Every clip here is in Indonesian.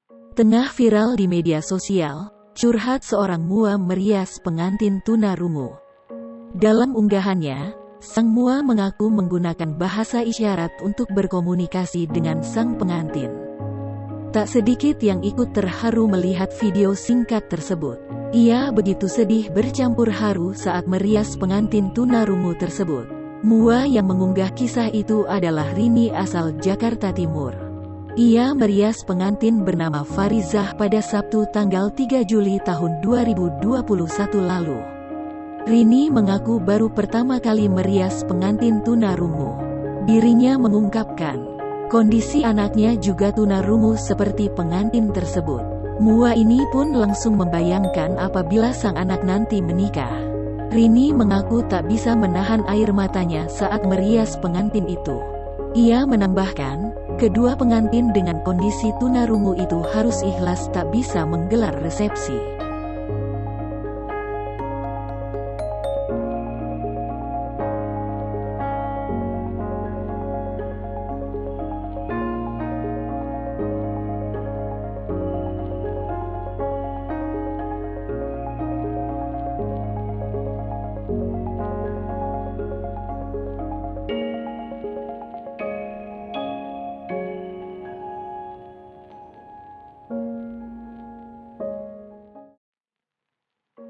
Tengah viral di media sosial, curhat seorang mua merias pengantin tunarungu. Dalam unggahannya, sang mua mengaku menggunakan bahasa isyarat untuk berkomunikasi dengan sang pengantin. Tak sedikit yang ikut terharu melihat video singkat tersebut. Ia begitu sedih bercampur haru saat merias pengantin tunarungu tersebut. Mua yang mengunggah kisah itu adalah Rini asal Jakarta Timur. Ia merias pengantin bernama Farizah pada Sabtu tanggal 3 Juli tahun 2021 lalu. Rini mengaku baru pertama kali merias pengantin tunarungu. Dirinya mengungkapkan, kondisi anaknya juga tunarungu seperti pengantin tersebut. Mua ini pun langsung membayangkan apabila sang anak nanti menikah. Rini mengaku tak bisa menahan air matanya saat merias pengantin itu. Ia menambahkan, kedua pengantin dengan kondisi tunarungu itu harus ikhlas tak bisa menggelar resepsi.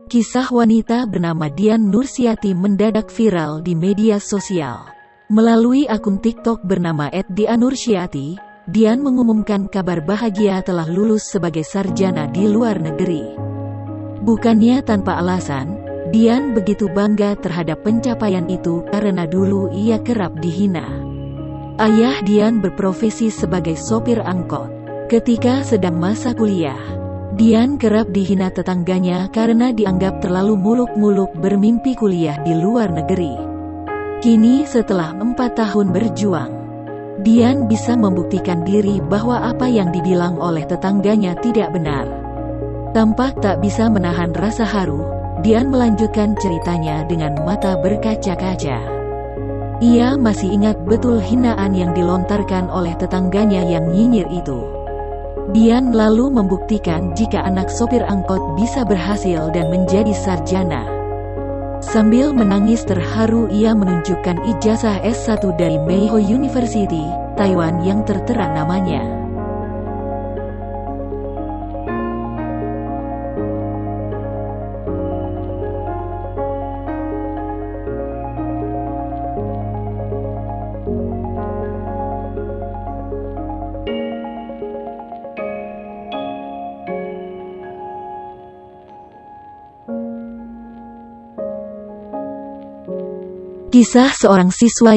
Kisah wanita bernama Dian Nursiati mendadak viral di media sosial. Melalui akun TikTok bernama @dianursiati, Dian mengumumkan kabar bahagia telah lulus sebagai sarjana di luar negeri. Bukannya tanpa alasan, Dian begitu bangga terhadap pencapaian itu karena dulu ia kerap dihina. Ayah Dian berprofesi sebagai sopir angkot. Ketika sedang masa kuliah, Dian kerap dihina tetangganya karena dianggap terlalu muluk-muluk bermimpi kuliah di luar negeri. Kini setelah 4 tahun berjuang, Dian bisa membuktikan diri bahwa apa yang dibilang oleh tetangganya tidak benar. Tampak tak bisa menahan rasa haru, Dian melanjutkan ceritanya dengan mata berkaca-kaca. Ia masih ingat betul hinaan yang dilontarkan oleh tetangganya yang nyinyir itu. Dian lalu membuktikan jika anak sopir angkot bisa berhasil dan menjadi sarjana. Sambil menangis terharu ia menunjukkan ijazah S1 dari Meiho University, Taiwan yang tertera namanya. Kisah seorang siswa